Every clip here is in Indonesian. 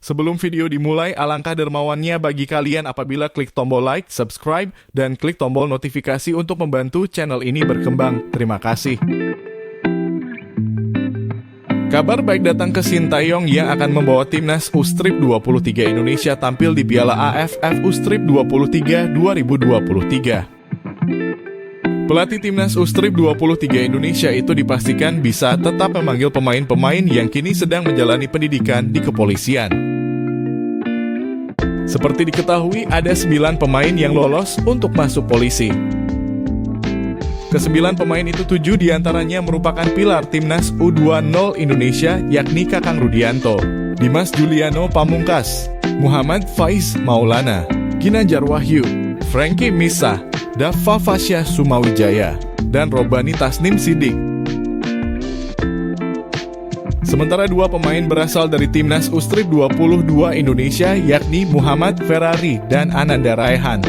Sebelum video dimulai, alangkah dermawannya bagi kalian apabila klik tombol like, subscribe, dan klik tombol notifikasi untuk membantu channel ini berkembang. Terima kasih. Kabar baik datang ke Sintayong yang akan membawa timnas U-Strip 23 Indonesia tampil di Piala AFF U-Strip 23 2023. Pelatih timnas U-Strip 23 Indonesia itu dipastikan bisa tetap memanggil pemain-pemain yang kini sedang menjalani pendidikan di kepolisian. Seperti diketahui, ada 9 pemain yang lolos untuk masuk polisi. Ke-9 pemain itu 7 diantaranya merupakan pilar timnas U20 Indonesia, yakni Kakang Rudianto, Dimas Juliano Pamungkas, Muhammad Faiz Maulana, Ginanjar Wahyu, Frankie Misah, Dava Fasya Sumawijaya, dan Robani Tasnim Sidik. Sementara 2 pemain berasal dari timnas U-Strip 22 Indonesia, yakni Muhammad Ferrari dan Ananda Raihan.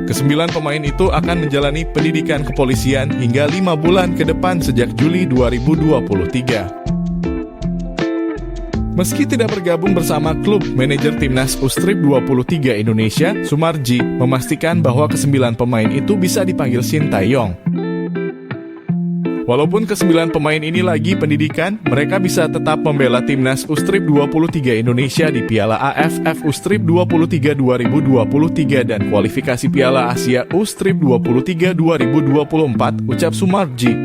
Ke-9 pemain itu akan menjalani pendidikan kepolisian hingga 5 bulan ke depan sejak Juli 2023. Meski tidak bergabung bersama klub, manajer timnas U-Strip 23 Indonesia, Sumarji, memastikan bahwa ke-9 pemain itu bisa dipanggil Sintayong. Walaupun ke-9 pemain ini lagi pendidikan, mereka bisa tetap membela timnas U-Strip 23 Indonesia di Piala AFF U-Strip 23 2023 dan kualifikasi Piala Asia U-Strip 23 2024, ucap Sumarji.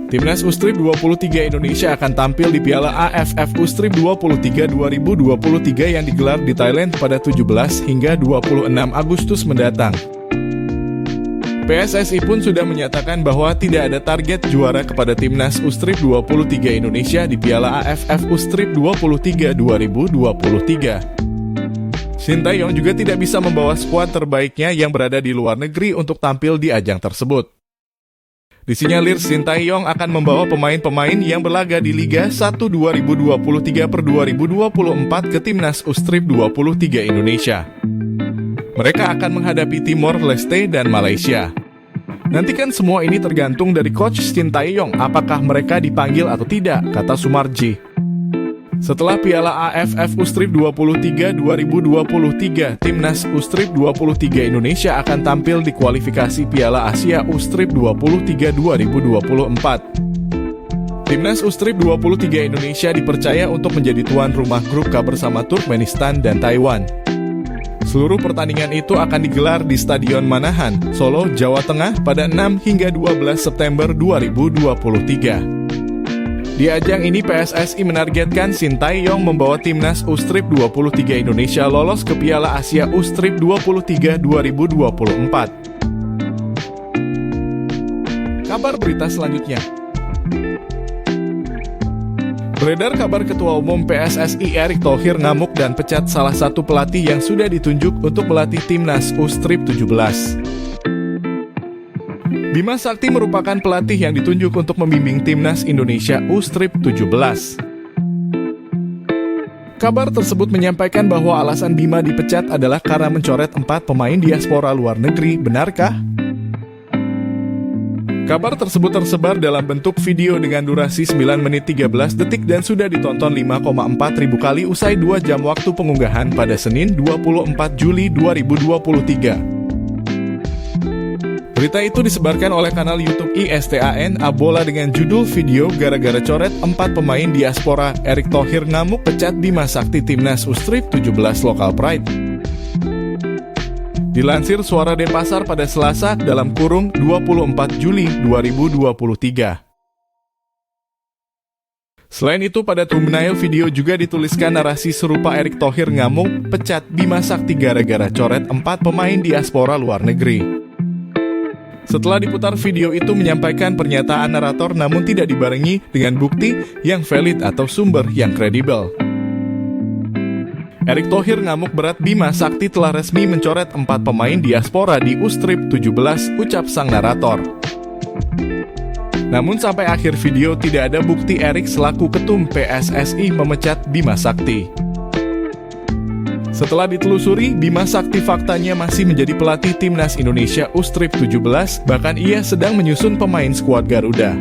Timnas U-Strip 23 Indonesia akan tampil di Piala AFF U-Strip 23 2023 yang digelar di Thailand pada 17 hingga 26 Agustus mendatang. PSSI pun sudah menyatakan bahwa tidak ada target juara kepada timnas U-Strip 23 Indonesia di Piala AFF U-Strip 23 2023. Sintayong juga tidak bisa membawa skuad terbaiknya yang berada di luar negeri untuk tampil di ajang tersebut. Disinyalir Sintayong akan membawa pemain-pemain yang berlaga di Liga 1 2023 per 2024 ke timnas U-Strip 23 Indonesia. Mereka akan menghadapi Timor Leste dan Malaysia. Nantikan semua ini tergantung dari Coach Sintayong apakah mereka dipanggil atau tidak, kata Sumarji. Setelah Piala AFF U-Strip 23 2023, timnas U-Strip 23 Indonesia akan tampil di kualifikasi Piala Asia U-Strip 23 2024. Timnas U-Strip 23 Indonesia dipercaya untuk menjadi tuan rumah grup K bersama Turkmenistan dan Taiwan. Seluruh pertandingan itu akan digelar di Stadion Manahan, Solo, Jawa Tengah pada 6 hingga 12 September 2023. Di ajang ini PSSI menargetkan Sintayong membawa timnas U-Strip 23 Indonesia lolos ke Piala Asia U-Strip 23 2024. Kabar berita selanjutnya. Beredar kabar Ketua Umum PSSI Erick Thohir ngamuk dan pecat salah satu pelatih yang sudah ditunjuk untuk melatih timnas U-Strip 17. Bima Sakti merupakan pelatih yang ditunjuk untuk membimbing timnas Indonesia U-Strip 17. Kabar tersebut menyampaikan bahwa alasan Bima dipecat adalah karena mencoret 4 pemain diaspora luar negeri. Benarkah? Kabar tersebut tersebar dalam bentuk video dengan durasi 9 menit 13 detik dan sudah ditonton 5,4 ribu kali usai 2 jam waktu pengunggahan pada Senin 24 Juli 2023. Berita itu disebarkan oleh kanal YouTube ISTAN Abola dengan judul video gara-gara coret 4 pemain diaspora, Erick Thohir ngamuk pecat Bima Sakti timnas U-Strip 17 Local Pride. Dilansir Suara Denpasar pada Selasa dalam kurung 24 Juli 2023. Selain itu, pada thumbnail video juga dituliskan narasi serupa Erick Thohir ngamuk pecat Bima Sakti gara-gara coret 4 pemain diaspora luar negeri. Setelah diputar, video itu menyampaikan pernyataan narator namun tidak dibarengi dengan bukti yang valid atau sumber yang kredibel. Erick Thohir ngamuk berat Bima Sakti telah resmi mencoret 4 pemain diaspora di U-Strip 17, ucap sang narator. Namun sampai akhir video tidak ada bukti Erick selaku ketum PSSI memecat Bima Sakti. Setelah ditelusuri, Bima Sakti faktanya masih menjadi pelatih timnas Indonesia U-Strip 17, bahkan ia sedang menyusun pemain skuad Garuda.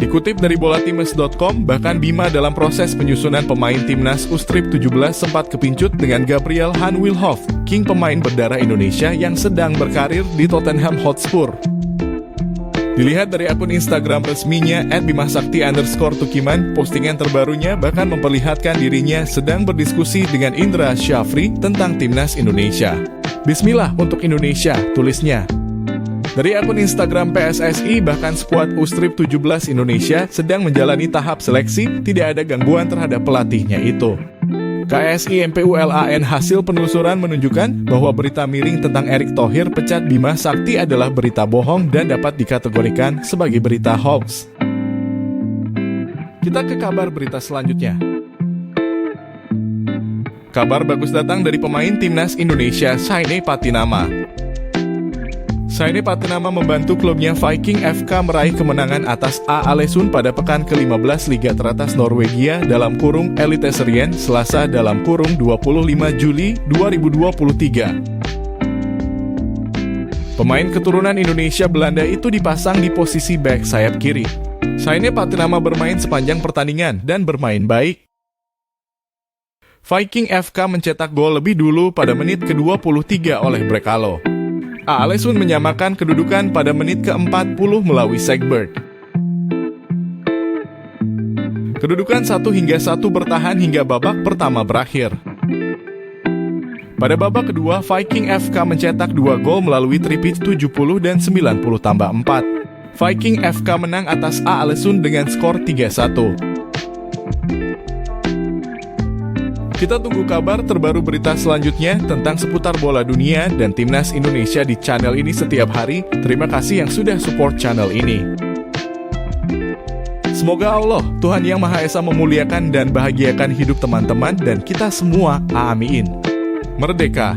Dikutip dari bolatimes.com, bahkan Bima dalam proses penyusunan pemain timnas U17 sempat kepincut dengan Gabriel Hanwilhoff, king pemain berdarah Indonesia yang sedang berkarir di Tottenham Hotspur. Dilihat dari akun Instagram resminya @bimasakti_tukiman, postingan terbarunya bahkan memperlihatkan dirinya sedang berdiskusi dengan Indra Syafri tentang timnas Indonesia. Bismillah untuk Indonesia, tulisnya. Dari akun Instagram PSSI, bahkan skuad U17 Indonesia sedang menjalani tahap seleksi, tidak ada gangguan terhadap pelatihnya itu. KSI MPULAN hasil penelusuran menunjukkan bahwa berita miring tentang Erick Thohir pecat Bima Sakti adalah berita bohong dan dapat dikategorikan sebagai berita hoax. Kita ke kabar berita selanjutnya. Kabar bagus datang dari pemain timnas Indonesia Saine Patinama. Saine Patinama membantu klubnya Viking FK meraih kemenangan atas Aalesund pada pekan ke-15 Liga Teratas Norwegia (Eliteserien) Selasa (25 Juli 2023). Pemain keturunan Indonesia Belanda itu dipasang di posisi bek sayap kiri. Saine Patinama bermain sepanjang pertandingan dan bermain baik. Viking FK mencetak gol lebih dulu pada menit ke-23 oleh Brekalo. Aalesund menyamakan kedudukan pada menit ke-40 melalui Segbert. Kedudukan 1-1 bertahan hingga babak pertama berakhir. Pada babak kedua, Viking FK mencetak 2 gol melalui tripit 70 dan 90+4. Viking FK menang atas Aalesund dengan skor 3-1. Kita tunggu kabar terbaru berita selanjutnya tentang seputar bola dunia dan timnas Indonesia di channel ini setiap hari. Terima kasih yang sudah support channel ini. Semoga Allah, Tuhan Yang Maha Esa memuliakan dan bahagiakan hidup teman-teman dan kita semua. Amin. Merdeka!